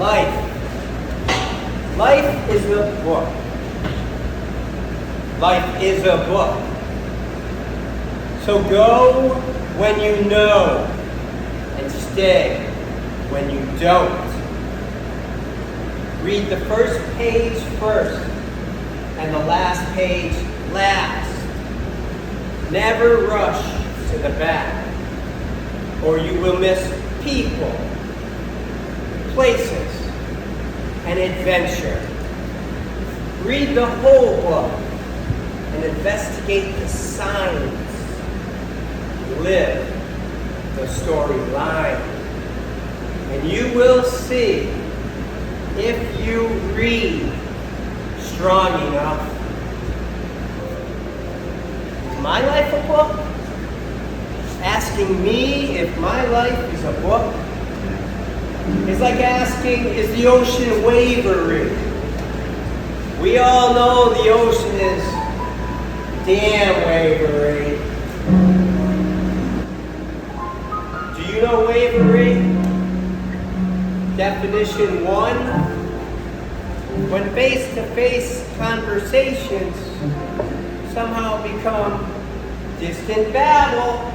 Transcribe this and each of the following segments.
Life. Life is a book. Life is a book. So go when you know and stay when you don't. Read the first page first and the last page last. Never rush to the back, or you will miss people, places, and adventure. Read the whole book and investigate the signs. Live the storyline, and you will see if you read strong enough. Is my life a book? Asking me if my life is a book is like asking, is the ocean wavery? We all know the ocean is damn wavery. Do you know wavery? Definition 1, when face-to-face conversations somehow become distant babble.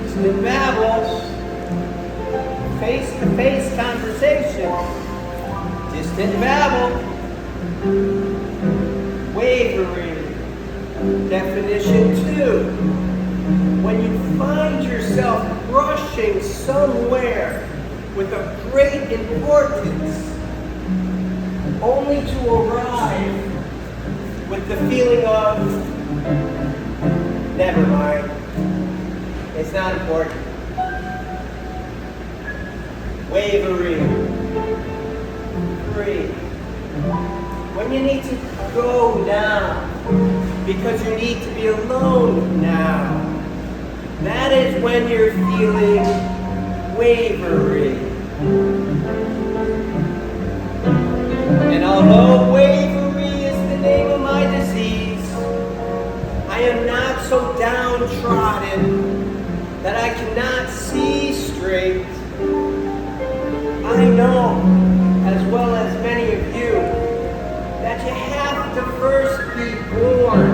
Distant babbles. Face-to-face conversations. Distant babble. Wavery. Definition 2, when you find yourself rushing somewhere with a great importance, only to arrive with the feeling of, never mind, it's not important. Wavery. 3, when you need to go now because you need to be alone now. That is when you're feeling wavery. And although wavery is the name of my disease, I am not so downtrodden that I cannot see straight. I know, as well as many of you, that you have to first be born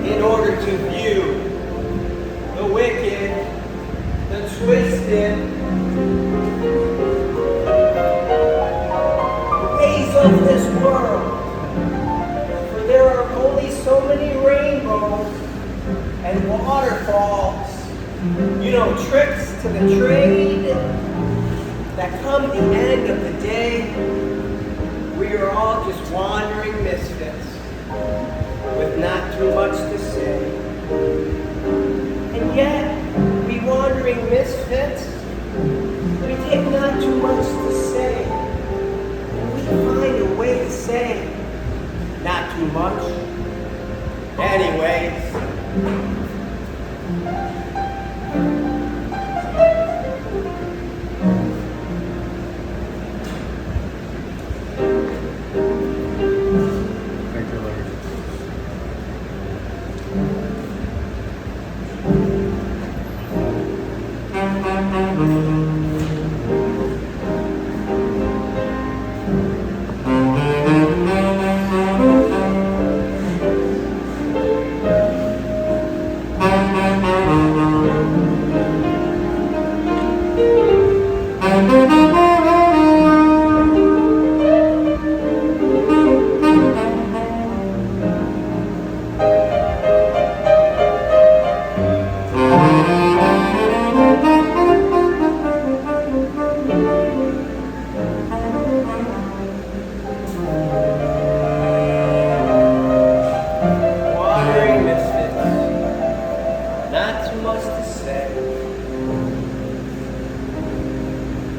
in order to view the wicked, the twisted ways of this world. For there are only so many rainbows and waterfalls, you know, tricks to the trade that come at the end of the day. We are all just wandering misfits with not too much to say. And yet, we wandering misfits, we take not too much to say. And we find a way to say not too much. Anyways.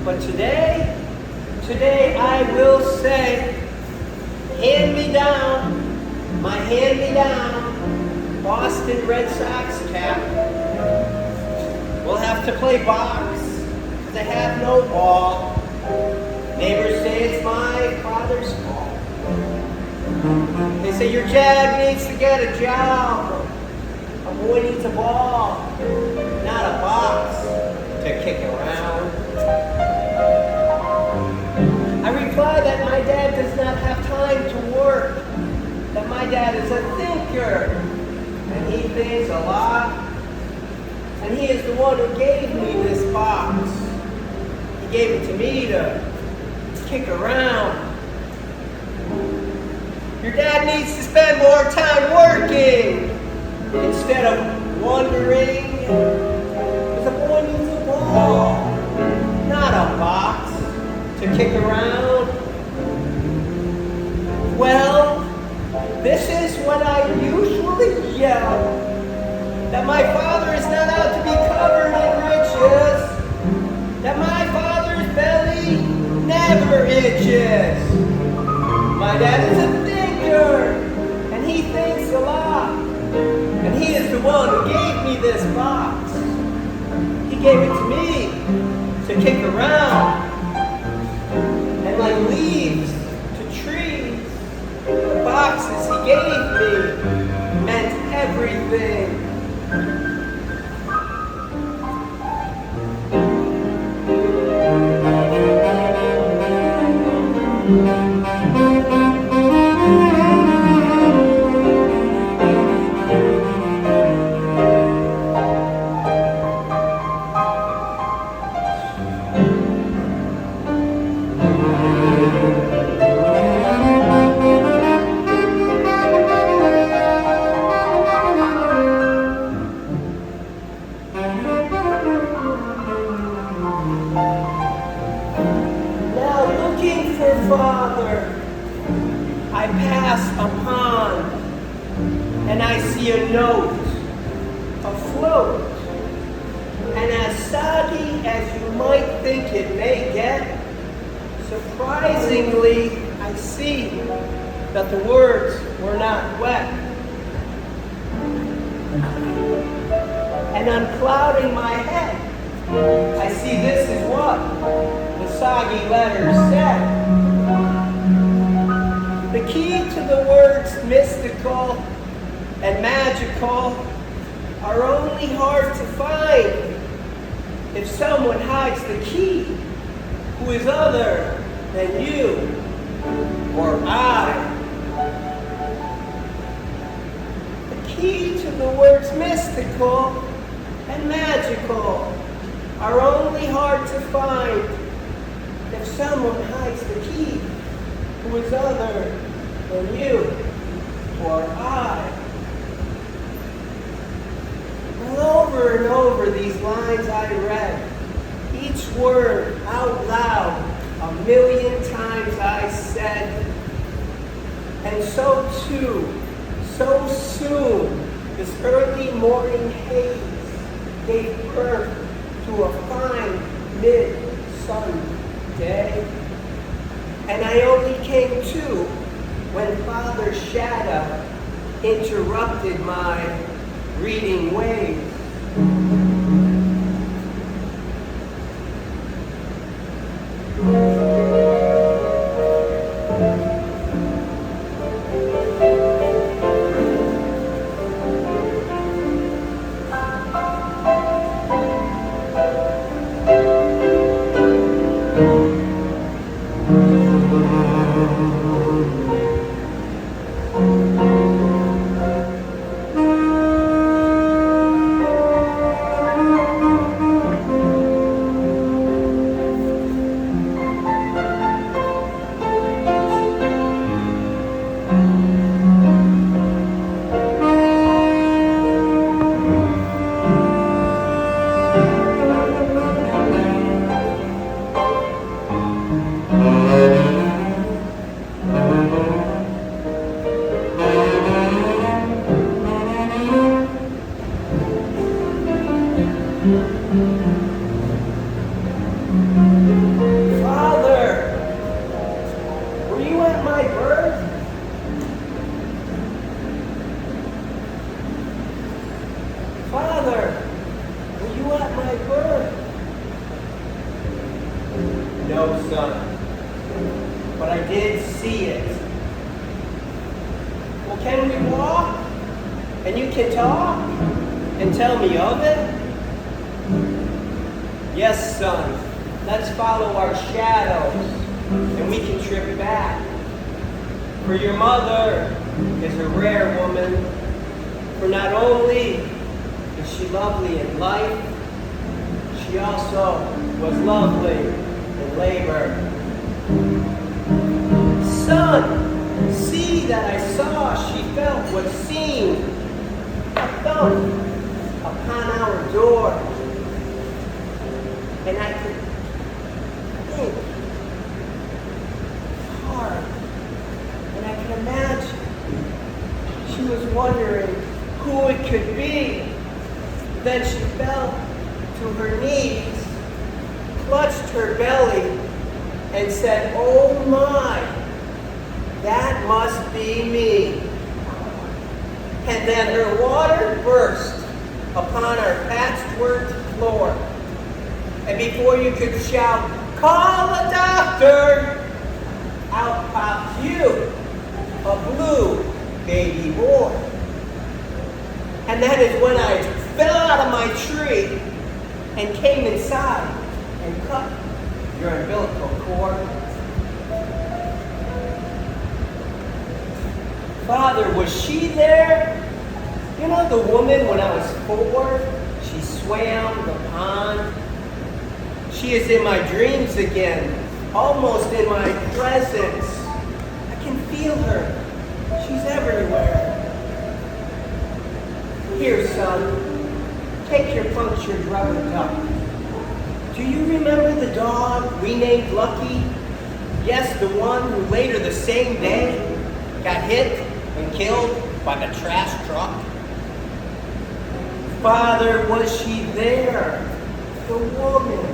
But today I will say, hand me down, my hand-me-down Boston Red Sox cap. We'll have to play box, because I have no ball. Neighbors say it's my father's fault. They say your dad needs to get a job. A boy needs a ball, not a box to kick around. the one who gave me this box. He gave it to me to kick around. Your dad needs to spend more time working instead of wandering. Because a boy needs a ball, not a box to kick around. Well, this is when I usually yell that my father is not out to be covered in riches, that my father's belly never itches. My dad is a thinker, and he thinks a lot, and he is the one who gave me this box. He gave it to me to kick around, and like leaves to trees, the boxes he gave me meant everything. Father, I pass a pond and I see a note afloat, and as soggy as you might think it may get, surprisingly I see that the words were not wet. And unclouding my head, I see this is what the soggy letters said. The key to the words mystical and magical are only hard to find if someone hides the key who is other than you or I. The key to the words mystical and magical are only hard to find if someone hides the key who is other than you or I. Well, over and over these lines I read, each word out loud 1,000,000 times I said, and so too, so soon, this early morning haze gave birth to a fine mid-sun day. And I only came to when Father's shadow interrupted my reading ways. She also was lovely in labor. Son, see that I saw, she felt what seemed a thump upon our door. And I could think hard, and I can imagine she was wondering who it could be. Then she fell to her knees, clutched her belly, and said, "Oh my, that must be me." And then her water burst upon our patchwork floor. And before you could shout, "Call a doctor!" out popped you, a blue baby boy. And that is when I fell out of my tree and came inside and cut your umbilical cord. Father, was she there? You know the woman when I was 4? She swam the pond. She is in my dreams again, almost in my presence. I can feel her. She's everywhere. Here, son, take your punctured rubber duck. Do you remember the dog we named Lucky? Yes, the one who later the same day got hit and killed by the trash truck. Father, was she there? The woman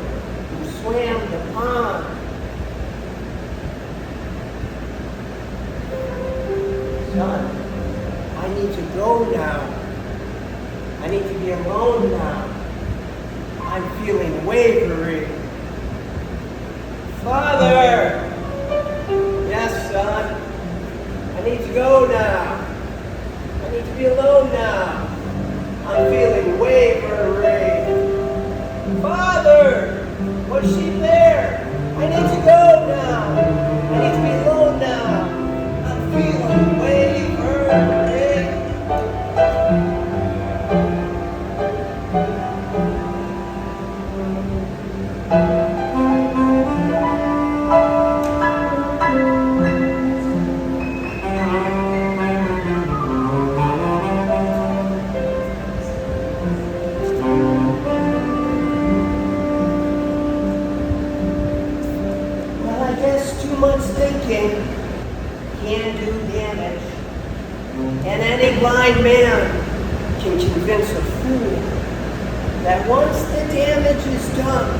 who swam the pond. Son, I need to go now. I need to be alone now. I'm feeling wavering. Father! Yes, son. I need to go now. I need to be alone now. I'm feeling wavering. Father! Was she there? I need to go now. I need to be alone now. I'm feeling wavering. Can do damage, and any blind man can convince a fool that once the damage is done,